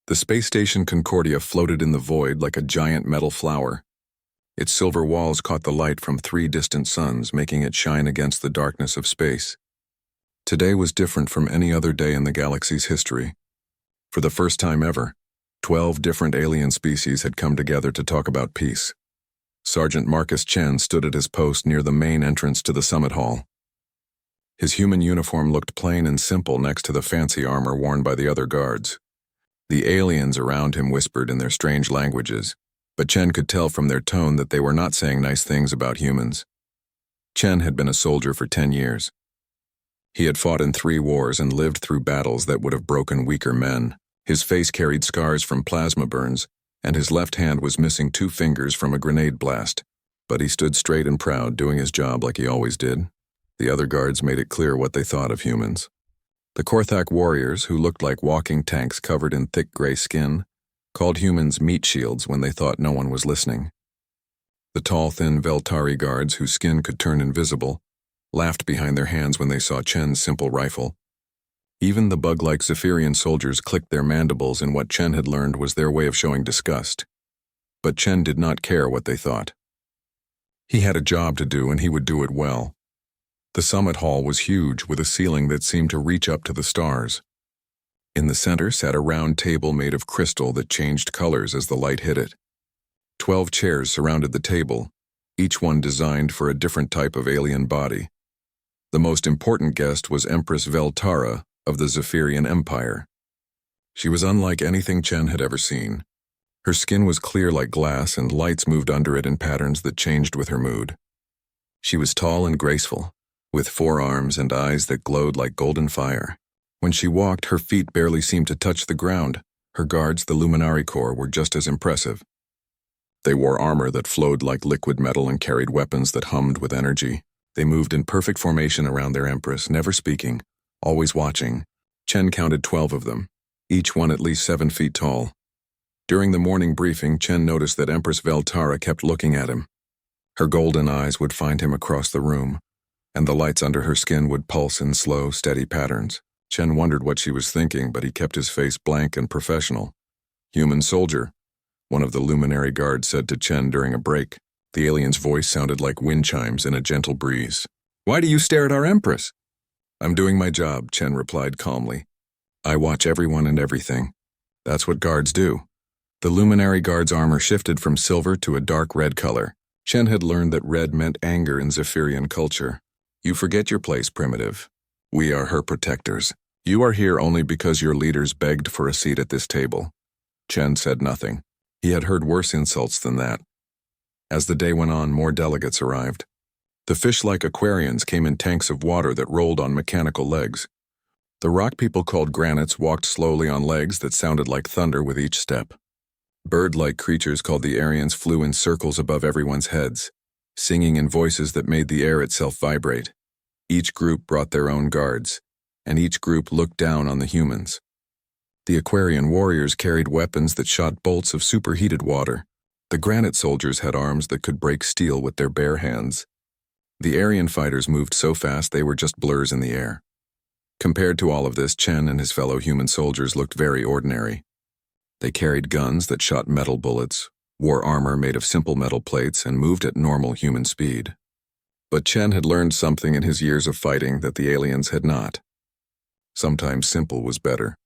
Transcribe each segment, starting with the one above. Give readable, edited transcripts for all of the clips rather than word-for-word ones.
The space station Concordia floated in the void like a giant metal flower. Its silver walls caught the light from 3 distant suns, making it shine against the darkness of space. Today was different from any other day in the galaxy's history. For the first time ever, 12 different alien species had come together to talk about peace. Sergeant Marcus Chen stood at his post near the main entrance to the summit hall. His human uniform looked plain and simple next to the fancy armor worn by the other guards. The aliens around him whispered in their strange languages, but Chen could tell from their tone that they were not saying nice things about humans. Chen had been a soldier for 10 years. He had fought in 3 wars and lived through battles that would have broken weaker men. His face carried scars from plasma burns, and his left hand was missing 2 fingers from a grenade blast. But he stood straight and proud, doing his job like he always did. The other guards made it clear what they thought of humans. The Korthak warriors, who looked like walking tanks covered in thick gray skin, called humans meat shields when they thought no one was listening. The tall, thin Veltari guards, whose skin could turn invisible, laughed behind their hands when they saw Chen's simple rifle. Even the bug-like Zephyrian soldiers clicked their mandibles in what Chen had learned was their way of showing disgust. But Chen did not care what they thought. He had a job to do, and he would do it well. The summit hall was huge, with a ceiling that seemed to reach up to the stars. In the center sat a round table made of crystal that changed colors as the light hit it. 12 chairs surrounded the table, each one designed for a different type of alien body. The most important guest was Empress Veltara of the Zephyrian Empire. She was unlike anything Chen had ever seen. Her skin was clear like glass, and lights moved under it in patterns that changed with her mood. She was tall and graceful, with 4 arms and eyes that glowed like golden fire. When she walked, her feet barely seemed to touch the ground. Her guards, the Luminari Corps, were just as impressive. They wore armor that flowed like liquid metal and carried weapons that hummed with energy. They moved in perfect formation around their Empress, never speaking, always watching. Chen counted 12 of them, each one at least 7 feet tall. During the morning briefing, Chen noticed that Empress Veltara kept looking at him. Her golden eyes would find him across the room, and the lights under her skin would pulse in slow, steady patterns. Chen wondered what she was thinking, but he kept his face blank and professional. "Human soldier," one of the luminary guards said to Chen during a break. The alien's voice sounded like wind chimes in a gentle breeze. "Why do you stare at our Empress?" "I'm doing my job," Chen replied calmly. "I watch everyone and everything. That's what guards do." The luminary guard's armor shifted from silver to a dark red color. Chen had learned that red meant anger in Zephyrian culture. "You forget your place, primitive. We are her protectors. You are here only because your leaders begged for a seat at this table." Chen said nothing. He had heard worse insults than that. As the day went on, more delegates arrived. The fish-like aquarians came in tanks of water that rolled on mechanical legs. The rock people called granites walked slowly on legs that sounded like thunder with each step. Bird-like creatures called the Aryans flew in circles above everyone's heads, singing in voices that made the air itself vibrate. Each group brought their own guards, and each group looked down on the humans. The Aquarian warriors carried weapons that shot bolts of superheated water. The granite soldiers had arms that could break steel with their bare hands. The Aryan fighters moved so fast they were just blurs in the air. Compared to all of this, Chen and his fellow human soldiers looked very ordinary. They carried guns that shot metal bullets, wore armor made of simple metal plates, and moved at normal human speed. But Chen had learned something in his years of fighting that the aliens had not. Sometimes simple was better.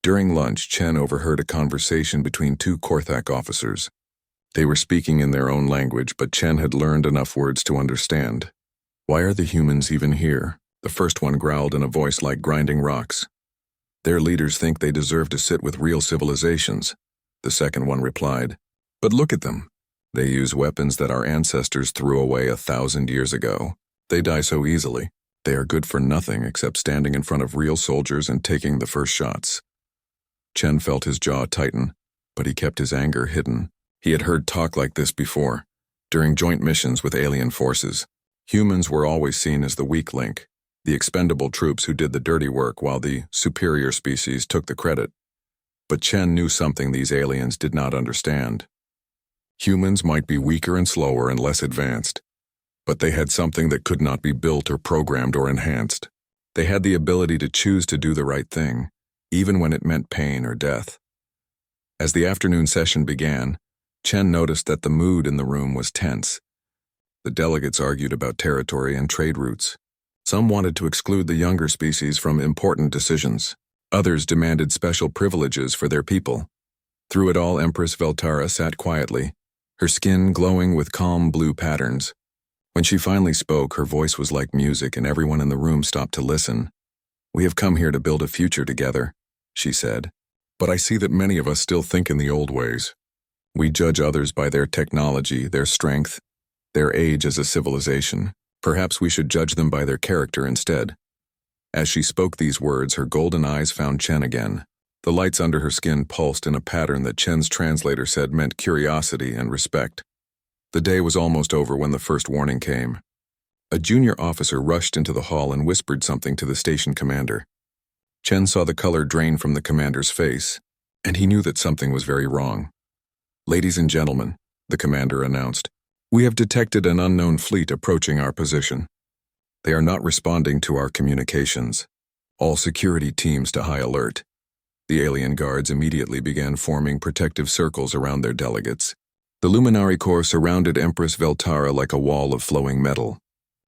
During lunch, Chen overheard a conversation between 2 Korthak officers. They were speaking in their own language, but Chen had learned enough words to understand. "Why are the humans even here?" The first one growled in a voice like grinding rocks. "Their leaders think they deserve to sit with real civilizations." The second one replied, "But look at them. They use weapons that our ancestors threw away 1,000 years ago. They die so easily. They are good for nothing except standing in front of real soldiers and taking the first shots." Chen felt his jaw tighten, but he kept his anger hidden. He had heard talk like this before, during joint missions with alien forces. Humans were always seen as the weak link, the expendable troops who did the dirty work while the superior species took the credit. But Chen knew something these aliens did not understand. Humans might be weaker and slower and less advanced, but they had something that could not be built or programmed or enhanced. They had the ability to choose to do the right thing, even when it meant pain or death. As the afternoon session began, Chen noticed that the mood in the room was tense. The delegates argued about territory and trade routes. Some wanted to exclude the younger species from important decisions. Others demanded special privileges for their people. Through it all, Empress Veltara sat quietly, her skin glowing with calm blue patterns. When she finally spoke, her voice was like music and everyone in the room stopped to listen. "We have come here to build a future together," she said. "But I see that many of us still think in the old ways. We judge others by their technology, their strength, their age as a civilization. Perhaps we should judge them by their character instead." As she spoke these words, her golden eyes found Chen again. The lights under her skin pulsed in a pattern that Chen's translator said meant curiosity and respect. The day was almost over when the first warning came. A junior officer rushed into the hall and whispered something to the station commander. Chen saw the color drain from the commander's face, and he knew that something was very wrong. "Ladies and gentlemen," the commander announced, "we have detected an unknown fleet approaching our position. They are not responding to our communications. All security teams to high alert." The alien guards immediately began forming protective circles around their delegates. The Luminary Corps surrounded Empress Veltara like a wall of flowing metal.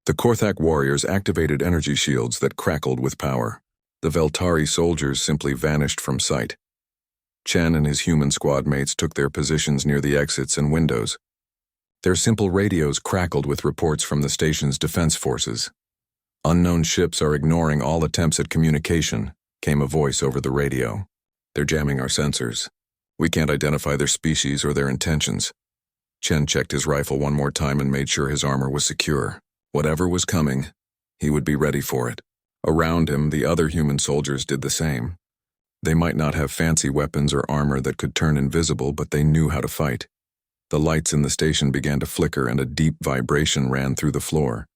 The Korthak warriors activated energy shields that crackled with power. The Veltari soldiers simply vanished from sight. Chen and his human squad mates took their positions near the exits and windows. Their simple radios crackled with reports from the station's defense forces. "Unknown ships are ignoring all attempts at communication," came a voice over the radio. "They're jamming our sensors. We can't identify their species or their intentions." Chen checked his rifle one more time and made sure his armor was secure. Whatever was coming, he would be ready for it. Around him, the other human soldiers did the same. They might not have fancy weapons or armor that could turn invisible, but they knew how to fight. The lights in the station began to flicker and a deep vibration ran through the floor.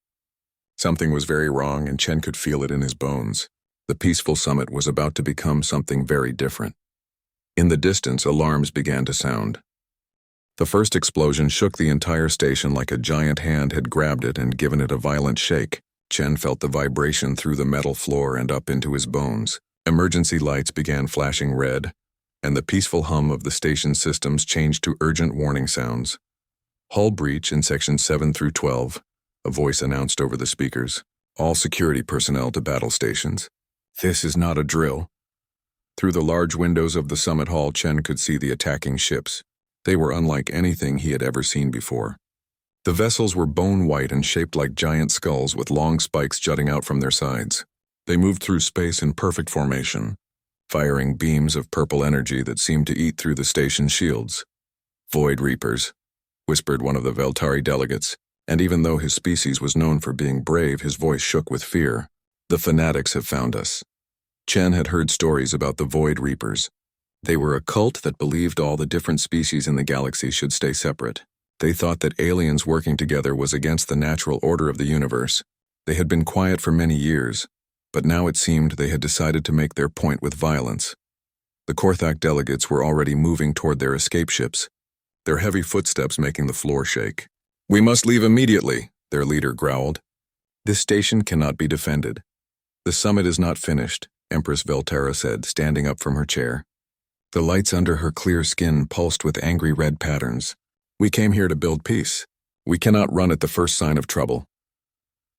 Something was very wrong and Chen could feel it in his bones. The peaceful summit was about to become something very different. In the distance, alarms began to sound. The first explosion shook the entire station like a giant hand had grabbed it and given it a violent shake. Chen felt the vibration through the metal floor and up into his bones. Emergency lights began flashing red, and the peaceful hum of the station systems changed to urgent warning sounds. "Hull breach in sections 7 through 12, a voice announced over the speakers. "All security personnel to battle stations. This is not a drill." Through the large windows of the summit hall, Chen could see the attacking ships. They were unlike anything he had ever seen before. The vessels were bone-white and shaped like giant skulls with long spikes jutting out from their sides. They moved through space in perfect formation, firing beams of purple energy that seemed to eat through the station's shields. "Void Reapers," whispered one of the Veltari delegates, and even though his species was known for being brave, his voice shook with fear. "The fanatics have found us." Chen had heard stories about the Void Reapers. They were a cult that believed all the different species in the galaxy should stay separate. They thought that aliens working together was against the natural order of the universe. They had been quiet for many years, but now it seemed they had decided to make their point with violence. The Korthak delegates were already moving toward their escape ships, their heavy footsteps making the floor shake. "We must leave immediately," their leader growled. "This station cannot be defended." "The summit is not finished," Empress Veltara said, standing up from her chair. The lights under her clear skin pulsed with angry red patterns. "We came here to build peace. We cannot run at the first sign of trouble."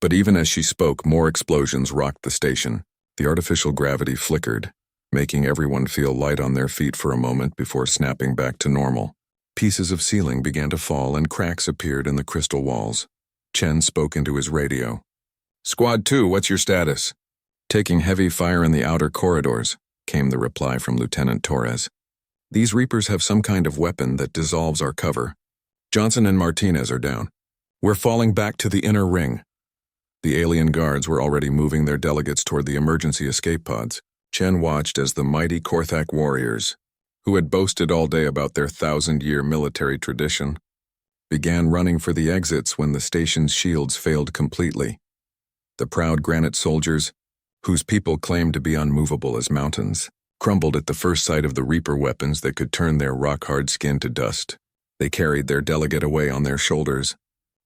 But even as she spoke, more explosions rocked the station. The artificial gravity flickered, making everyone feel light on their feet for a moment before snapping back to normal. Pieces of ceiling began to fall and cracks appeared in the crystal walls. Chen spoke into his radio. "Squad 2, what's your status?" "Taking heavy fire in the outer corridors," came the reply from Lieutenant Torres. "These Reapers have some kind of weapon that dissolves our cover. Johnson and Martinez are down. We're falling back to the inner ring." The alien guards were already moving their delegates toward the emergency escape pods. Chen watched as the mighty Korthak warriors, who had boasted all day about their 1,000-year military tradition, began running for the exits when the station's shields failed completely. The proud granite soldiers, whose people claimed to be unmovable as mountains, crumbled at the first sight of the Reaper weapons that could turn their rock-hard skin to dust. They carried their delegate away on their shoulders,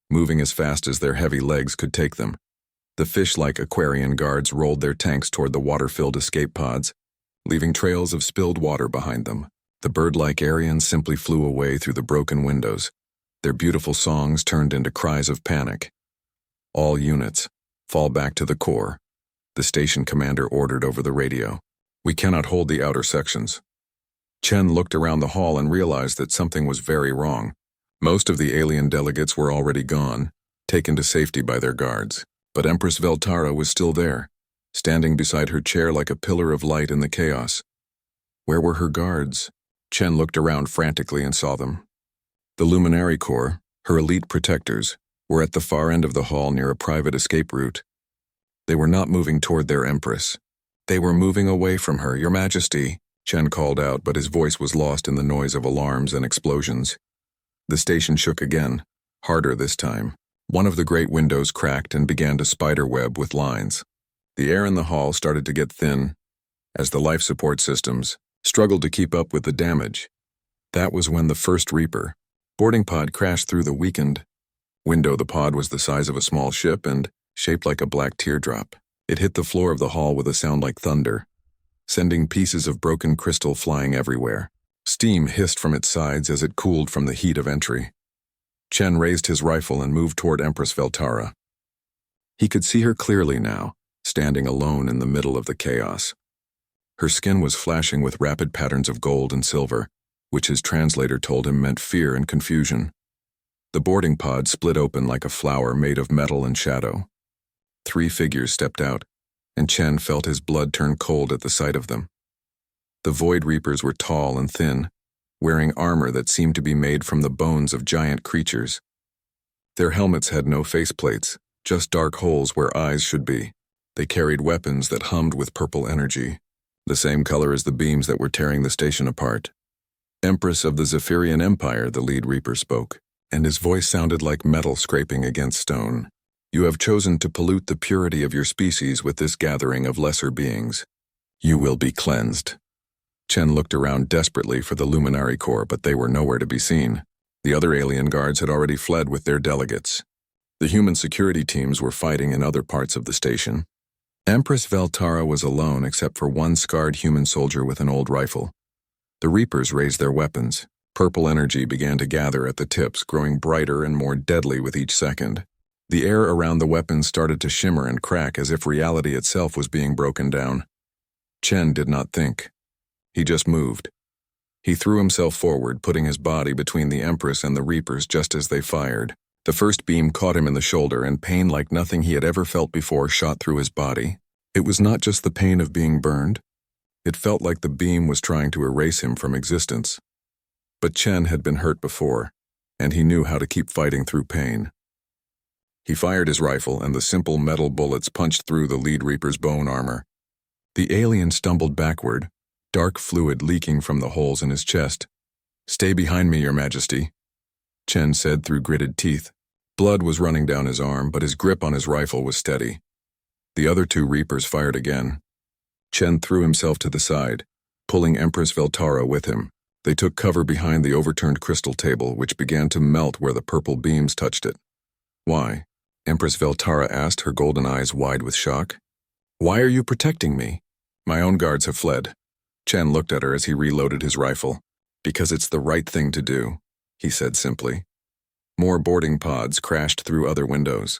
moving as fast as their heavy legs could take them. The fish-like Aquarian guards rolled their tanks toward the water-filled escape pods, leaving trails of spilled water behind them. The bird-like Aryans simply flew away through the broken windows. Their beautiful songs turned into cries of panic. All units, fall back to the core, the station commander ordered over the radio. We cannot hold the outer sections. Chen looked around the hall and realized that something was very wrong. Most of the alien delegates were already gone, taken to safety by their guards. But Empress Veltara was still there, standing beside her chair like a pillar of light in the chaos. Where were her guards? Chen looked around frantically and saw them. The Luminary Corps, her elite protectors, were at the far end of the hall near a private escape route. They were not moving toward their Empress. They were moving away from her, Your Majesty, Chen called out, but his voice was lost in the noise of alarms and explosions. The station shook again, harder this time. One of the great windows cracked and began to spiderweb with lines. The air in the hall started to get thin as the life support systems struggled to keep up with the damage. That was when the first Reaper boarding pod crashed through the weakened window. The pod was the size of a small ship and shaped like a black teardrop. It hit the floor of the hall with a sound like thunder, sending pieces of broken crystal flying everywhere. Steam hissed from its sides as it cooled from the heat of entry. Chen raised his rifle and moved toward Empress Veltara. He could see her clearly now, standing alone in the middle of the chaos. Her skin was flashing with rapid patterns of gold and silver, which his translator told him meant fear and confusion. The boarding pod split open like a flower made of metal and shadow. 3 figures stepped out, and Chen felt his blood turn cold at the sight of them. The Void Reapers were tall and thin, wearing armor that seemed to be made from the bones of giant creatures. Their helmets had no faceplates, just dark holes where eyes should be. They carried weapons that hummed with purple energy, the same color as the beams that were tearing the station apart. Empress of the Zephyrian Empire, the lead Reaper spoke, and his voice sounded like metal scraping against stone. You have chosen to pollute the purity of your species with this gathering of lesser beings. You will be cleansed. Chen looked around desperately for the Luminary Corps, but they were nowhere to be seen. The other alien guards had already fled with their delegates. The human security teams were fighting in other parts of the station. Empress Veltara was alone except for one scarred human soldier with an old rifle. The Reapers raised their weapons. Purple energy began to gather at the tips, growing brighter and more deadly with each second. The air around the weapons started to shimmer and crack as if reality itself was being broken down. Chen did not think. He just moved. He threw himself forward, putting his body between the Empress and the Reapers just as they fired. The first beam caught him in the shoulder, and pain like nothing he had ever felt before shot through his body. It was not just the pain of being burned. It felt like the beam was trying to erase him from existence. But Chen had been hurt before, and he knew how to keep fighting through pain. He fired his rifle, and the simple metal bullets punched through the lead Reaper's bone armor. The alien stumbled backward, dark fluid leaking from the holes in his chest. Stay behind me, Your Majesty, Chen said through gritted teeth. Blood was running down his arm, but his grip on his rifle was steady. The other 2 Reapers fired again. Chen threw himself to the side, pulling Empress Veltara with him. They took cover behind the overturned crystal table, which began to melt where the purple beams touched it. Why? Empress Veltara asked, her golden eyes wide with shock. Why are you protecting me? My own guards have fled. Chen looked at her as he reloaded his rifle. Because it's the right thing to do, he said simply. More boarding pods crashed through other windows.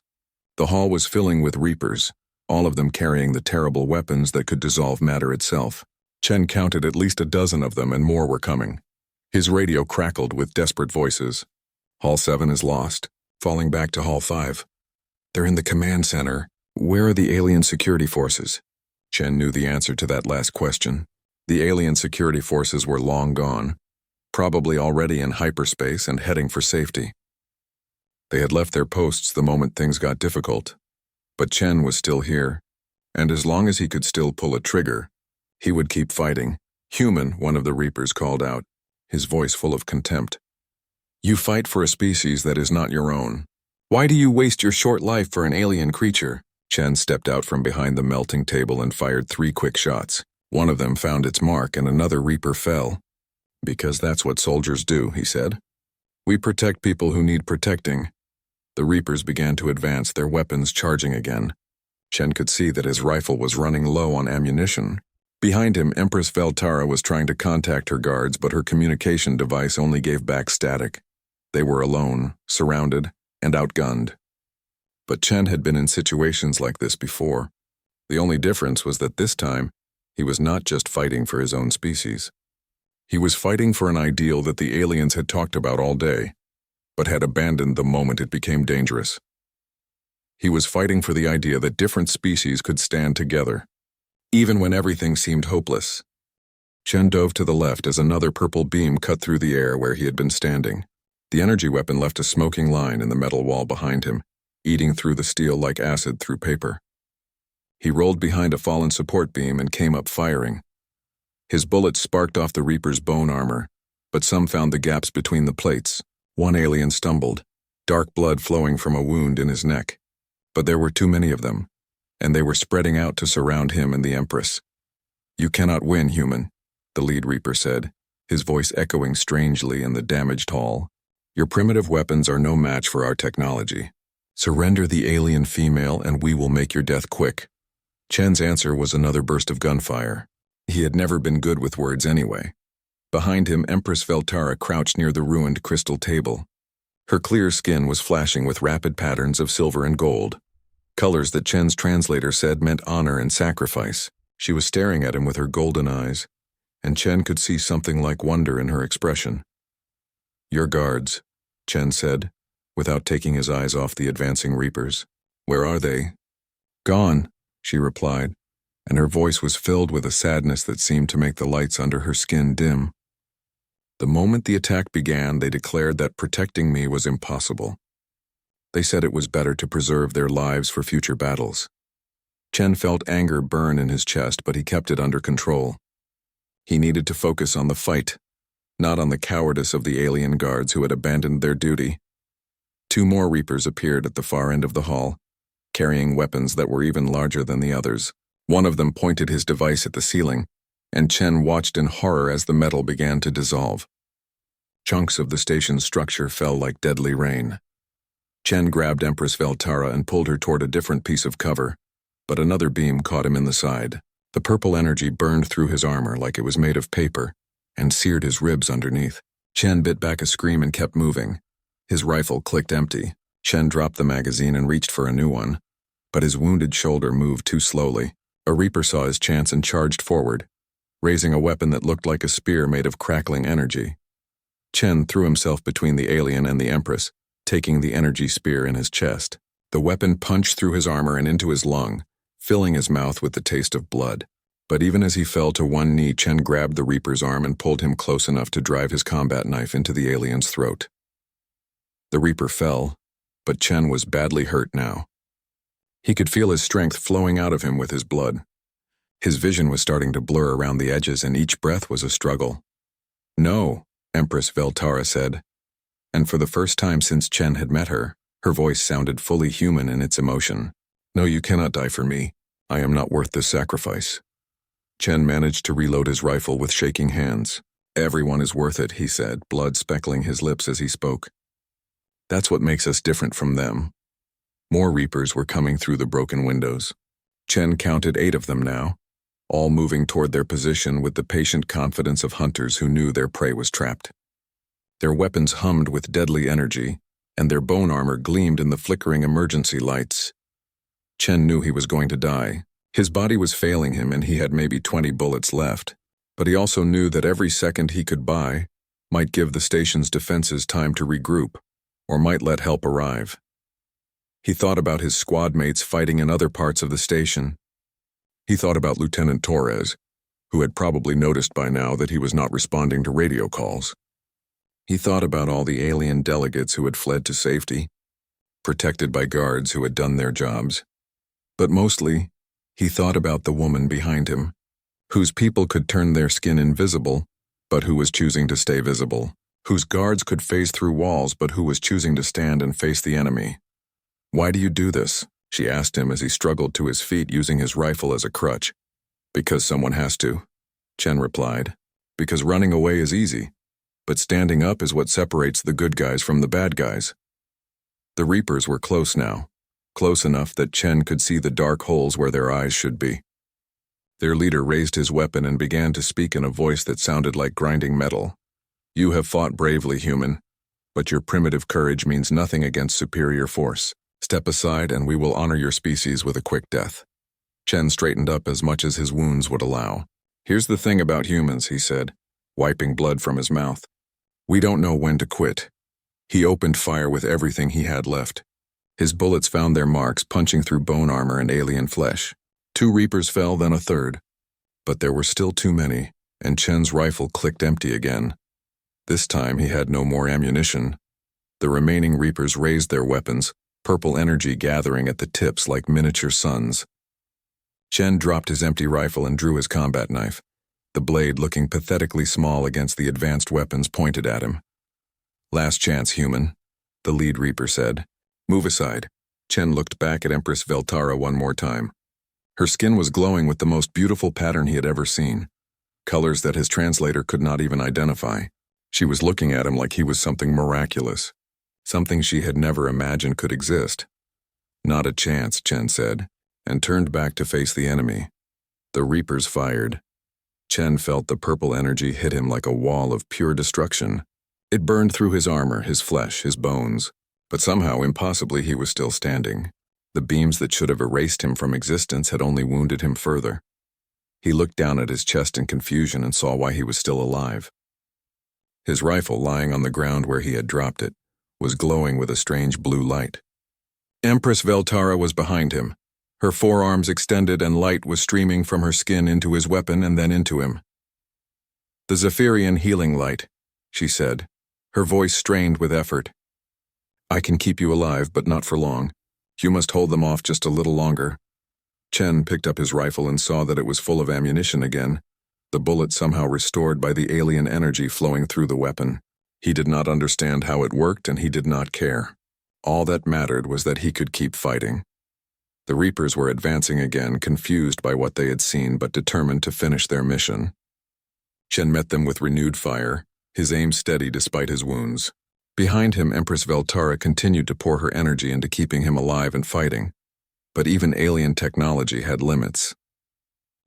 The hall was filling with Reapers, all of them carrying the terrible weapons that could dissolve matter itself. Chen counted at least a dozen of them, and more were coming. His radio crackled with desperate voices. Hall 7 is lost, falling back to Hall 5. They're in the command center. Where are the alien security forces? Chen knew the answer to that last question. The alien security forces were long gone, probably already in hyperspace and heading for safety. They had left their posts the moment things got difficult. But Chen was still here, and as long as he could still pull a trigger, he would keep fighting. Human, one of the Reapers called out, his voice full of contempt. You fight for a species that is not your own. Why do you waste your short life for an alien creature? Chen stepped out from behind the melting table and fired 3 quick shots. One of them found its mark and another Reaper fell. Because that's what soldiers do, he said. We protect people who need protecting. The Reapers began to advance, their weapons charging again. Chen could see that his rifle was running low on ammunition. Behind him, Empress Veltara was trying to contact her guards, but her communication device only gave back static. They were alone, surrounded, and outgunned. But Chen had been in situations like this before. The only difference was that this time, he was not just fighting for his own species. He was fighting for an ideal that the aliens had talked about all day, but had abandoned the moment it became dangerous. He was fighting for the idea that different species could stand together, even when everything seemed hopeless. Chen dove to the left as another purple beam cut through the air where he had been standing. The energy weapon left a smoking line in the metal wall behind him, eating through the steel like acid through paper. He rolled behind a fallen support beam and came up firing. His bullets sparked off the Reaper's bone armor, but some found the gaps between the plates. One alien stumbled, dark blood flowing from a wound in his neck. But there were too many of them, and they were spreading out to surround him and the Empress. "You cannot win, human," the lead Reaper said, his voice echoing strangely in the damaged hall. "Your primitive weapons are no match for our technology. Surrender the alien female and we will make your death quick." Chen's answer was another burst of gunfire. He had never been good with words anyway. Behind him, Empress Veltara crouched near the ruined crystal table. Her clear skin was flashing with rapid patterns of silver and gold, colors that Chen's translator said meant honor and sacrifice. She was staring at him with her golden eyes, and Chen could see something like wonder in her expression. "Your guards," Chen said, without taking his eyes off the advancing Reapers. "Where are they?" "Gone," she replied, and her voice was filled with a sadness that seemed to make the lights under her skin dim. "The moment the attack began, they declared that protecting me was impossible. They said it was better to preserve their lives for future battles." Chen felt anger burn in his chest, but he kept it under control. He needed to focus on the fight, not on the cowardice of the alien guards who had abandoned their duty. Two more Reapers appeared at the far end of the hall, carrying weapons that were even larger than the others. One of them pointed his device at the ceiling, and Chen watched in horror as the metal began to dissolve. Chunks of the station's structure fell like deadly rain. Chen grabbed Empress Veltara and pulled her toward a different piece of cover, but another beam caught him in the side. The purple energy burned through his armor like it was made of paper and seared his ribs underneath. Chen bit back a scream and kept moving. His rifle clicked empty. Chen dropped the magazine and reached for a new one, but his wounded shoulder moved too slowly. A Reaper saw his chance and charged forward, raising a weapon that looked like a spear made of crackling energy. Chen threw himself between the alien and the Empress, taking the energy spear in his chest. The weapon punched through his armor and into his lung, filling his mouth with the taste of blood. But even as he fell to one knee, Chen grabbed the Reaper's arm and pulled him close enough to drive his combat knife into the alien's throat. The Reaper fell, but Chen was badly hurt now. He could feel his strength flowing out of him with his blood. His vision was starting to blur around the edges, and each breath was a struggle. "No," Empress Veltara said, and for the first time since Chen had met her, her voice sounded fully human in its emotion. "No, you cannot die for me. I am not worth this sacrifice." Chen managed to reload his rifle with shaking hands. "Everyone is worth it," he said, blood speckling his lips as he spoke. "That's what makes us different from them." More Reapers were coming through the broken windows. Chen counted 8 of them now, all moving toward their position with the patient confidence of hunters who knew their prey was trapped. Their weapons hummed with deadly energy, and their bone armor gleamed in the flickering emergency lights. Chen knew he was going to die. His body was failing him and he had maybe 20 bullets left, but he also knew that every second he could buy might give the station's defenses time to regroup, or might let help arrive. He thought about his squad mates fighting in other parts of the station. He thought about Lieutenant Torres, who had probably noticed by now that he was not responding to radio calls. He thought about all the alien delegates who had fled to safety, protected by guards who had done their jobs. But mostly, he thought about the woman behind him, whose people could turn their skin invisible, but who was choosing to stay visible, whose guards could phase through walls, but who was choosing to stand and face the enemy. "Why do you do this?" she asked him as he struggled to his feet using his rifle as a crutch. "Because someone has to," Chen replied. "Because running away is easy, but standing up is what separates the good guys from the bad guys." The Reapers were close now, close enough that Chen could see the dark holes where their eyes should be. Their leader raised his weapon and began to speak in a voice that sounded like grinding metal. "You have fought bravely, human, but your primitive courage means nothing against superior force. Step aside and we will honor your species with a quick death." Chen straightened up as much as his wounds would allow. "Here's the thing about humans," he said, wiping blood from his mouth. "We don't know when to quit." He opened fire with everything he had left. His bullets found their marks, punching through bone armor and alien flesh. 2 Reapers fell, then a third. But there were still too many, and Chen's rifle clicked empty again. This time he had no more ammunition. The remaining Reapers raised their weapons, purple energy gathering at the tips like miniature suns. Chen dropped his empty rifle and drew his combat knife, the blade looking pathetically small against the advanced weapons pointed at him. "Last chance, human," the lead Reaper said. "Move aside." Chen looked back at Empress Veltara one more time. Her skin was glowing with the most beautiful pattern he had ever seen, colors that his translator could not even identify. She was looking at him like he was something miraculous, something she had never imagined could exist. "Not a chance," Chen said, and turned back to face the enemy. The Reapers fired. Chen felt the purple energy hit him like a wall of pure destruction. It burned through his armor, his flesh, his bones, but somehow, impossibly, he was still standing. The beams that should have erased him from existence had only wounded him further. He looked down at his chest in confusion and saw why he was still alive. His rifle, lying on the ground where he had dropped it, was glowing with a strange blue light. Empress Veltara was behind him. Her forearms extended and light was streaming from her skin into his weapon and then into him. "The Zephyrian healing light," she said, her voice strained with effort. "I can keep you alive, but not for long. You must hold them off just a little longer." Chen picked up his rifle and saw that it was full of ammunition again, the bullet somehow restored by the alien energy flowing through the weapon. He did not understand how it worked, and he did not care. All that mattered was that he could keep fighting. The Reapers were advancing again, confused by what they had seen but determined to finish their mission. Chen met them with renewed fire, his aim steady despite his wounds. Behind him, Empress Veltara continued to pour her energy into keeping him alive and fighting. But even alien technology had limits.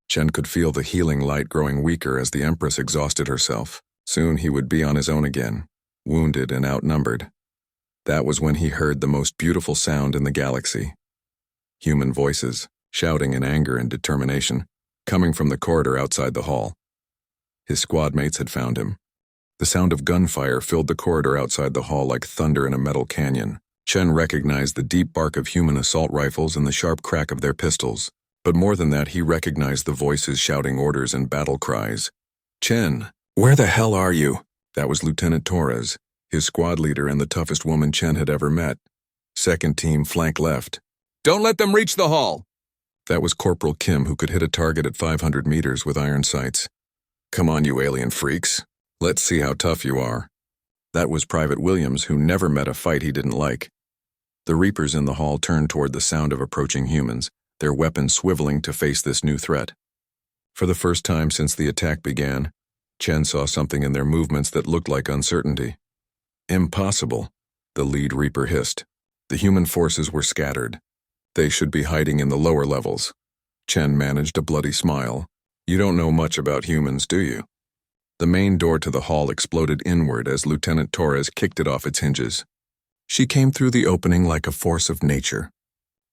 Chen could feel the healing light growing weaker as the Empress exhausted herself. Soon he would be on his own again, wounded and outnumbered. That was when he heard the most beautiful sound in the galaxy. Human voices, shouting in anger and determination, coming from the corridor outside the hall. His squad mates had found him. The sound of gunfire filled the corridor outside the hall like thunder in a metal canyon. Chen recognized the deep bark of human assault rifles and the sharp crack of their pistols. But more than that, he recognized the voices shouting orders and battle cries. "Chen, where the hell are you?" That was Lieutenant Torres, his squad leader and the toughest woman Chen had ever met. "Second team, flank left." "Don't let them reach the hall!" That was Corporal Kim, who could hit a target at 500 meters with iron sights. "Come on, you alien freaks. Let's see how tough you are." That was Private Williams, who never met a fight he didn't like. The Reapers in the hall turned toward the sound of approaching humans, their weapons swiveling to face this new threat. For the first time since the attack began, Chen saw something in their movements that looked like uncertainty. "Impossible," the lead Reaper hissed. The human forces were scattered. They should be hiding in the lower levels. Chen managed a bloody smile. "You don't know much about humans, do you?" The main door to the hall exploded inward as Lieutenant Torres kicked it off its hinges. She came through the opening like a force of nature,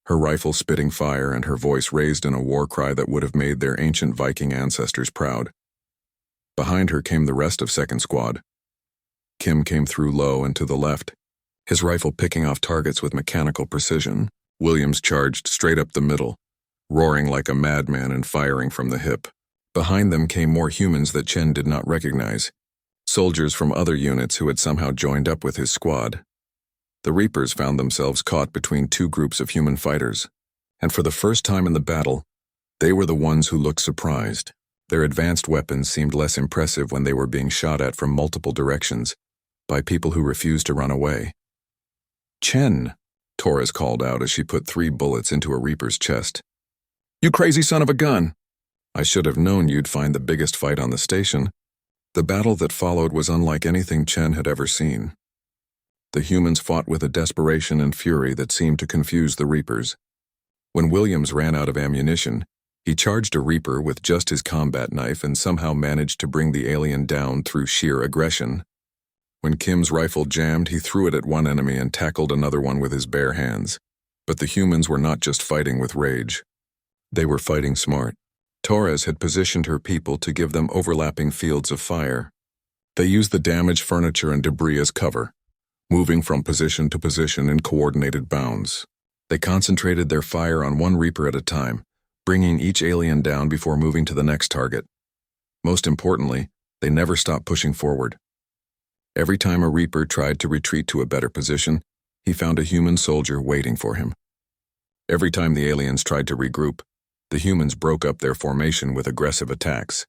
her rifle spitting fire and her voice raised in a war cry that would have made their ancient Viking ancestors proud. Behind her came the rest of Second Squad. Kim came through low and to the left, his rifle picking off targets with mechanical precision. Williams charged straight up the middle, roaring like a madman and firing from the hip. Behind them came more humans that Chen did not recognize, soldiers from other units who had somehow joined up with his squad. The Reapers found themselves caught between 2 groups of human fighters, and for the first time in the battle, they were the ones who looked surprised. Their advanced weapons seemed less impressive when they were being shot at from multiple directions by people who refused to run away. "Chen," Torres called out as she put 3 bullets into a Reaper's chest. "You crazy son of a gun! I should have known you'd find the biggest fight on the station." The battle that followed was unlike anything Chen had ever seen. The humans fought with a desperation and fury that seemed to confuse the Reapers. When Williams ran out of ammunition, He charged a Reaper with just his combat knife and somehow managed to bring the alien down through sheer aggression. When Kim's rifle jammed, he threw it at one enemy and tackled another one with his bare hands. But the humans were not just fighting with rage. They were fighting smart. Torres had positioned her people to give them overlapping fields of fire. They used the damaged furniture and debris as cover, moving from position to position in coordinated bounds. They concentrated their fire on one Reaper at a time, bringing each alien down before moving to the next target. Most importantly, they never stopped pushing forward. Every time a Reaper tried to retreat to a better position, he found a human soldier waiting for him. Every time the aliens tried to regroup, the humans broke up their formation with aggressive attacks.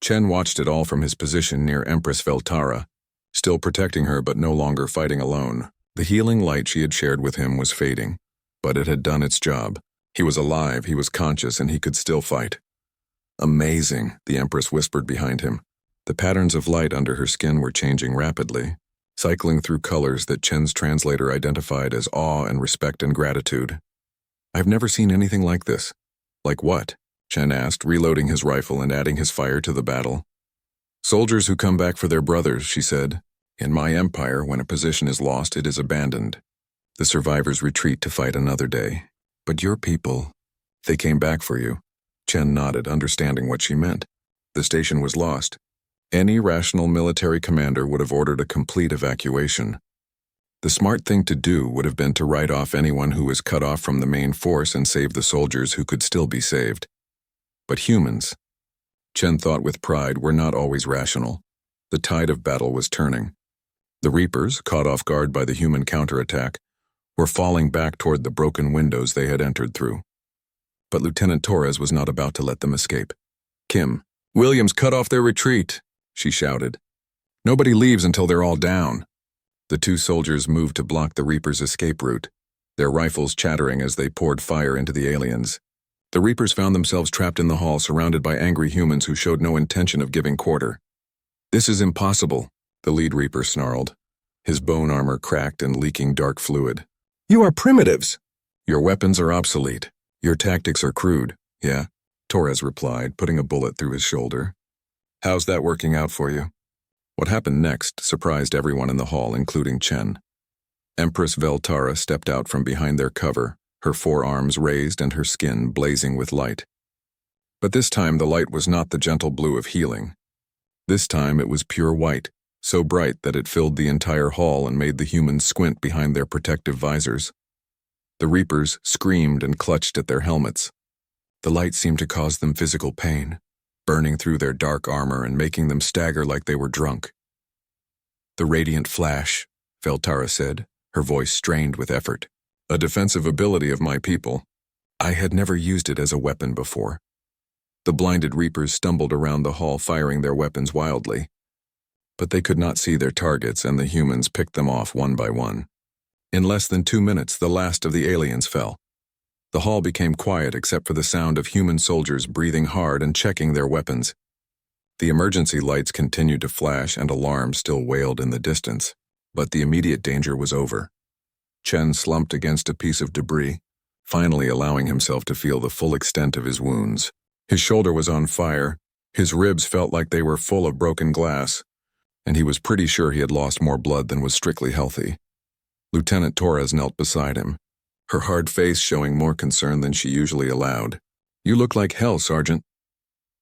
Chen watched it all from his position near Empress Veltara, still protecting her but no longer fighting alone. The healing light she had shared with him was fading, but it had done its job. He was alive, he was conscious, and he could still fight. Amazing, the Empress whispered behind him. The patterns of light under her skin were changing rapidly, cycling through colors that Chen's translator identified as awe and respect and gratitude. I've never seen anything like this. Like what? Chen asked, reloading his rifle and adding his fire to the battle. Soldiers who come back for their brothers, she said. In my empire, when a position is lost, it is abandoned. The survivors retreat to fight another day. But your people, they came back for you. Chen nodded, understanding what she meant. The station was lost. Any rational military commander would have ordered a complete evacuation. The smart thing to do would have been to write off anyone who was cut off from the main force and save the soldiers who could still be saved. But humans, Chen thought with pride, were not always rational. The tide of battle was turning. The Reapers, caught off guard by the human counterattack, were falling back toward the broken windows they had entered through. But Lieutenant Torres was not about to let them escape. Kim, Williams cut off their retreat, she shouted. Nobody leaves until they're all down. The two soldiers moved to block the Reapers' escape route, their rifles chattering as they poured fire into the aliens. The Reapers found themselves trapped in the hall, surrounded by angry humans who showed no intention of giving quarter. This is impossible, the lead Reaper snarled, his bone armor cracked and leaking dark fluid. You are primitives. Your weapons are obsolete. Your tactics are crude, yeah? Torres replied, putting a bullet through his shoulder. How's that working out for you? What happened next surprised everyone in the hall, including Chen. Empress Veltara stepped out from behind their cover, her forearms raised and her skin blazing with light. But this time the light was not the gentle blue of healing. This time it was pure white, so bright that it filled the entire hall and made the humans squint behind their protective visors. The Reapers screamed and clutched at their helmets. The light seemed to cause them physical pain, burning through their dark armor and making them stagger like they were drunk. The radiant flash, Veltara said, her voice strained with effort. A defensive ability of my people. I had never used it as a weapon before. The blinded Reapers stumbled around the hall, firing their weapons wildly. But they could not see their targets, and the humans picked them off one by one. In less than 2 minutes, the last of the aliens fell. The hall became quiet except for the sound of human soldiers breathing hard and checking their weapons. The emergency lights continued to flash and alarms still wailed in the distance, but the immediate danger was over. Chen slumped against a piece of debris, finally allowing himself to feel the full extent of his wounds. His shoulder was on fire, his ribs felt like they were full of broken glass, and he was pretty sure he had lost more blood than was strictly healthy. Lieutenant Torres knelt beside him, her hard face showing more concern than she usually allowed. You look like hell, Sergeant.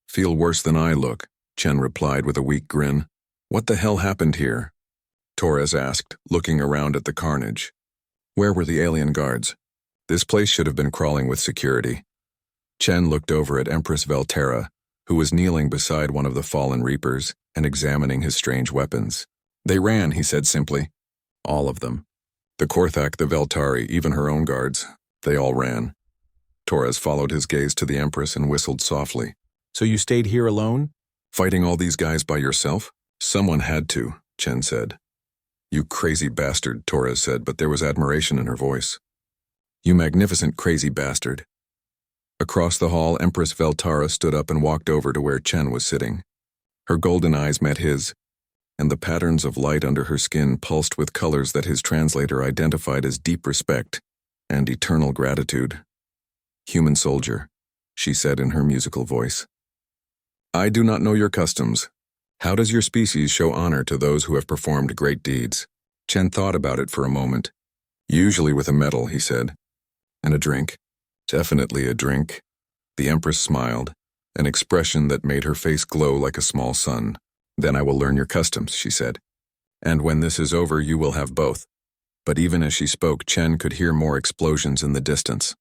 Feel worse than I look, Chen replied with a weak grin. What the hell happened here? Torres asked, looking around at the carnage. Where were the alien guards? This place should have been crawling with security. Chen looked over at Empress Veltara, who was kneeling beside one of the fallen Reapers and examining his strange weapons. They ran, he said simply. All of them. The Korthak, the Veltari, even her own guards. They all ran. Torres followed his gaze to the Empress and whistled softly. So you stayed here alone? Fighting all these guys by yourself? Someone had to, Chen said. You crazy bastard, Torres said, but there was admiration in her voice. You magnificent crazy bastard. Across the hall, Empress Veltara stood up and walked over to where Chen was sitting. Her golden eyes met his, and the patterns of light under her skin pulsed with colors that his translator identified as deep respect and eternal gratitude. Human soldier, she said in her musical voice. I do not know your customs. How does your species show honor to those who have performed great deeds? Chen thought about it for a moment. Usually with a medal, he said. And a drink. Definitely a drink. The Empress smiled, an expression that made her face glow like a small sun. Then I will learn your customs, she said. And when this is over, you will have both. But even as she spoke, Chen could hear more explosions in the distance.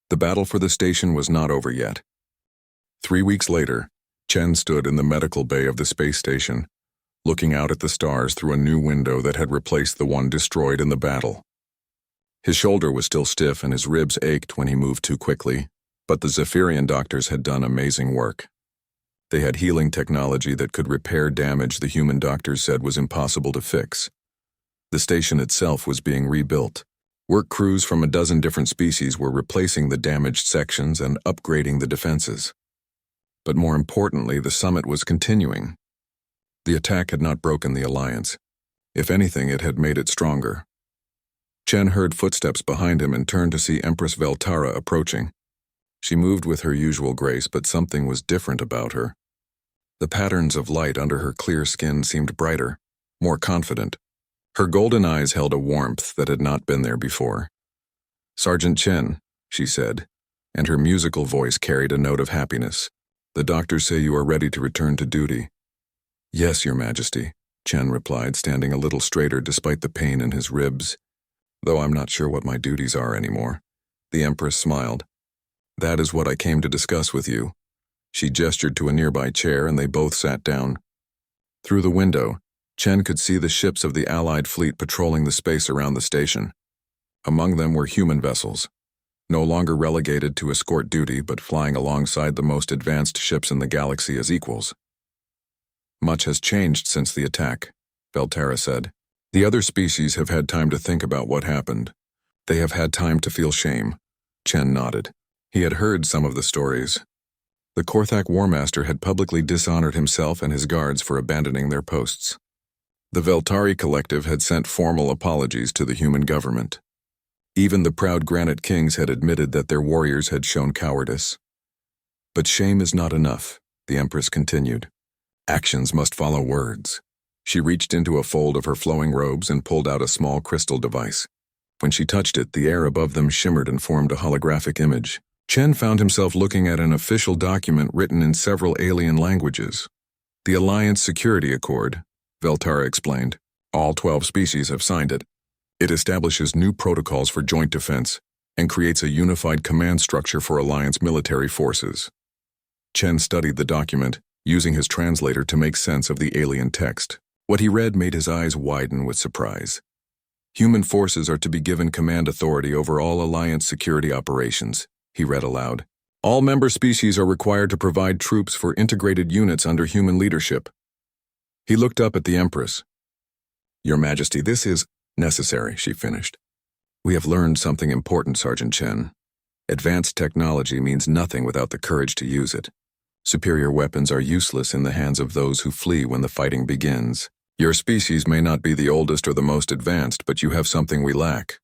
The battle for the station was not over yet. 3 weeks later, Chen stood in the medical bay of the space station, looking out at the stars through a new window that had replaced the one destroyed in the battle. His shoulder was still stiff and his ribs ached when he moved too quickly, but the Zephyrian doctors had done amazing work. They had healing technology that could repair damage the human doctors said was impossible to fix. The station itself was being rebuilt. Work crews from a dozen different species were replacing the damaged sections and upgrading the defenses. But more importantly, the summit was continuing. The attack had not broken the alliance. If anything, it had made it stronger. Chen heard footsteps behind him and turned to see Empress Veltara approaching. She moved with her usual grace, but something was different about her. The patterns of light under her clear skin seemed brighter, more confident. Her golden eyes held a warmth that had not been there before. Sergeant Chen, she said, and her musical voice carried a note of happiness. The doctors say you are ready to return to duty. Yes, Your Majesty, Chen replied, standing a little straighter despite the pain in his ribs. Though I'm not sure what my duties are anymore. The Empress smiled. That is what I came to discuss with you. She gestured to a nearby chair and they both sat down. Through the window, Chen could see the ships of the Allied fleet patrolling the space around the station. Among them were human vessels, no longer relegated to escort duty but flying alongside the most advanced ships in the galaxy as equals. Much has changed since the attack, Veltara said. The other species have had time to think about what happened. They have had time to feel shame. Chen nodded. He had heard some of the stories. The Korthak War Master had publicly dishonored himself and his guards for abandoning their posts. The Veltari Collective had sent formal apologies to the human government. Even the proud Granite Kings had admitted that their warriors had shown cowardice. But shame is not enough, the Empress continued. Actions must follow words. She reached into a fold of her flowing robes and pulled out a small crystal device. When she touched it, the air above them shimmered and formed a holographic image. Chen found himself looking at an official document written in several alien languages. The Alliance Security Accord, Veltara explained. All 12 species have signed it. It establishes new protocols for joint defense and creates a unified command structure for Alliance military forces. Chen studied the document, using his translator to make sense of the alien text. What he read made his eyes widen with surprise. Human forces are to be given command authority over all Alliance security operations, he read aloud. All member species are required to provide troops for integrated units under human leadership. He looked up at the Empress. Your Majesty, this is necessary, she finished. We have learned something important, Sergeant Chen. Advanced technology means nothing without the courage to use it. Superior weapons are useless in the hands of those who flee when the fighting begins. Your species may not be the oldest or the most advanced, but you have something we lack.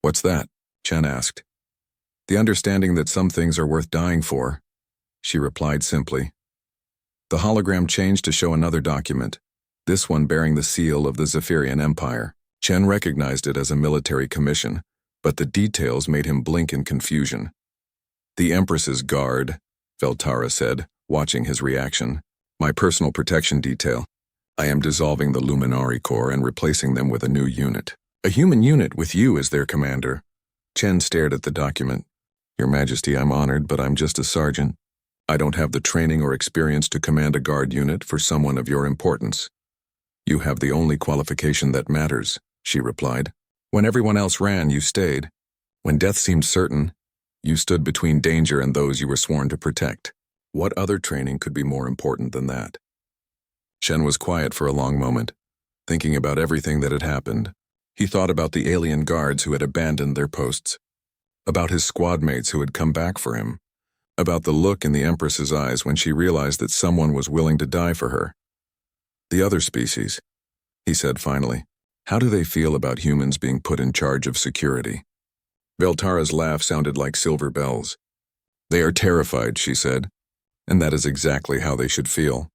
What's that? Chen asked. The understanding that some things are worth dying for, she replied simply. The hologram changed to show another document, this one bearing the seal of the Zephyrian Empire. Chen recognized it as a military commission, but the details made him blink in confusion. The Empress's guard, Veltara said, watching his reaction. My personal protection detail. I am dissolving the Luminari Corps and replacing them with a new unit. A human unit with you as their commander. Chen stared at the document. Your Majesty, I'm honored, but I'm just a sergeant. I don't have the training or experience to command a guard unit for someone of your importance. You have the only qualification that matters, she replied. When everyone else ran, you stayed. When death seemed certain, you stood between danger and those you were sworn to protect. What other training could be more important than that? Chen was quiet for a long moment, thinking about everything that had happened. He thought about the alien guards who had abandoned their posts, about his squad mates who had come back for him, about the look in the Empress's eyes when she realized that someone was willing to die for her. The other species, he said finally, how do they feel about humans being put in charge of security? Veltara's laugh sounded like silver bells. They are terrified, she said, and that is exactly how they should feel.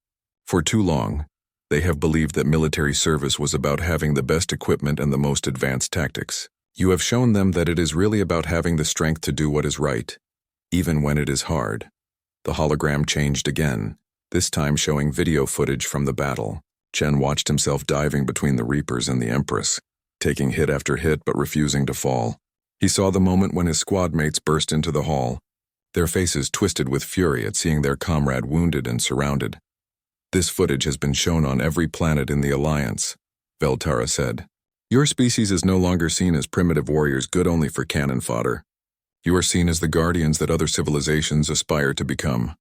For too long, they have believed that military service was about having the best equipment and the most advanced tactics. You have shown them that it is really about having the strength to do what is right, even when it is hard. The hologram changed again, this time showing video footage from the battle. Chen watched himself diving between the Reapers and the Empress, taking hit after hit but refusing to fall. He saw the moment when his squad mates burst into the hall, their faces twisted with fury at seeing their comrade wounded and surrounded. This footage has been shown on every planet in the Alliance, Veltara said. Your species is no longer seen as primitive warriors good only for cannon fodder. You are seen as the guardians that other civilizations aspire to become.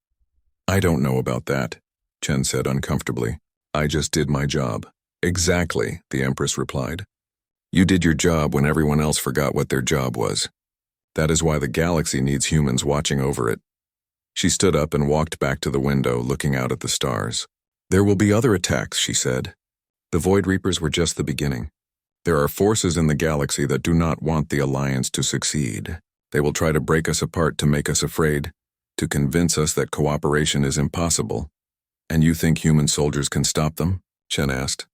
I don't know about that, Chen said uncomfortably. I just did my job. Exactly, the Empress replied. You did your job when everyone else forgot what their job was. That is why the galaxy needs humans watching over it. She stood up and walked back to the window, looking out at the stars. There will be other attacks, she said. The Void Reapers were just the beginning. There are forces in the galaxy that do not want the Alliance to succeed. They will try to break us apart to make us afraid, to convince us that cooperation is impossible. And you think human soldiers can stop them? Chen asked.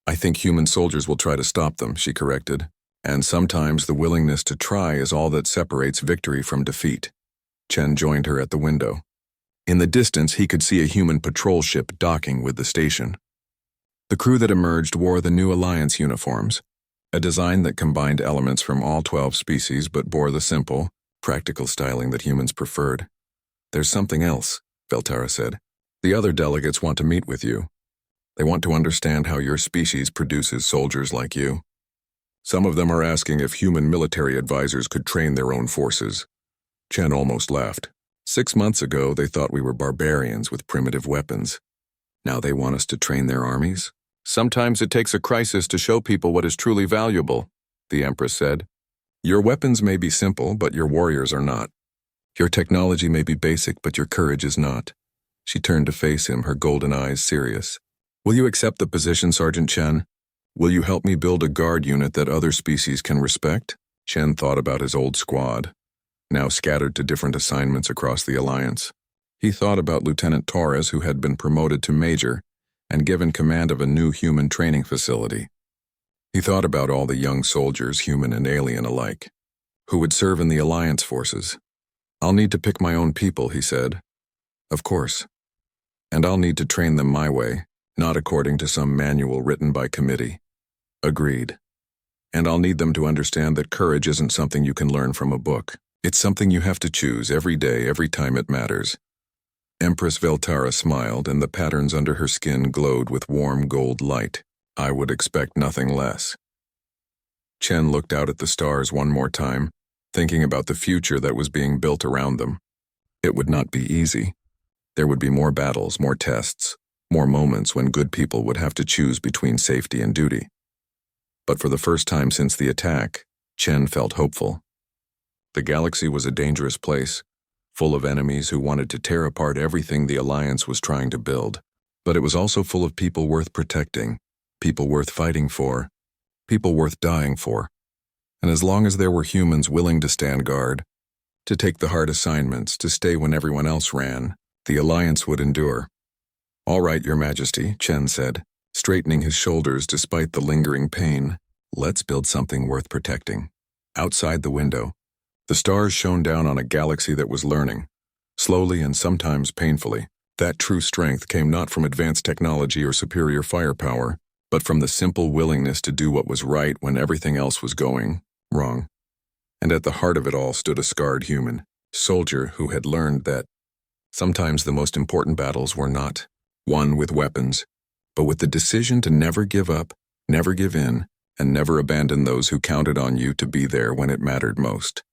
I think human soldiers will try to stop them, she corrected. And sometimes the willingness to try is all that separates victory from defeat. Chen joined her at the window. In the distance, he could see a human patrol ship docking with the station. The crew that emerged wore the new Alliance uniforms, a design that combined elements from all 12 species but bore the simple, practical styling that humans preferred. There's something else, Veltara said. The other delegates want to meet with you. They want to understand how your species produces soldiers like you. Some of them are asking if human military advisors could train their own forces. Chen almost laughed. 6 months ago, they thought we were barbarians with primitive weapons. Now they want us to train their armies? Sometimes it takes a crisis to show people what is truly valuable, the Empress said. Your weapons may be simple, but your warriors are not. Your technology may be basic, but your courage is not. She turned to face him, her golden eyes serious. Will you accept the position, Sergeant Chen? Will you help me build a guard unit that other species can respect? Chen thought about his old squad, now scattered to different assignments across the Alliance. He thought about Lieutenant Torres, who had been promoted to Major and given command of a new human training facility. He thought about all the young soldiers, human and alien alike, who would serve in the Alliance forces. I'll need to pick my own people, he said. Of course. And I'll need to train them my way, not according to some manual written by committee. Agreed. And I'll need them to understand that courage isn't something you can learn from a book. It's something you have to choose every day, every time it matters. Empress Veltara smiled, and the patterns under her skin glowed with warm gold light. I would expect nothing less. Chen looked out at the stars one more time, thinking about the future that was being built around them. It would not be easy. There would be more battles, more tests, more moments when good people would have to choose between safety and duty. But for the first time since the attack, Chen felt hopeful. The galaxy was a dangerous place, full of enemies who wanted to tear apart everything the Alliance was trying to build. But it was also full of people worth protecting, people worth fighting for, people worth dying for. And as long as there were humans willing to stand guard, to take the hard assignments, to stay when everyone else ran, the Alliance would endure. All right, Your Majesty, Chen said, straightening his shoulders despite the lingering pain. Let's build something worth protecting. Outside the window, the stars shone down on a galaxy that was learning, slowly and sometimes painfully. That true strength came not from advanced technology or superior firepower, but from the simple willingness to do what was right when everything else was going wrong. And at the heart of it all stood a scarred human, soldier who had learned that sometimes the most important battles were not won with weapons, but with the decision to never give up, never give in, and never abandon those who counted on you to be there when it mattered most.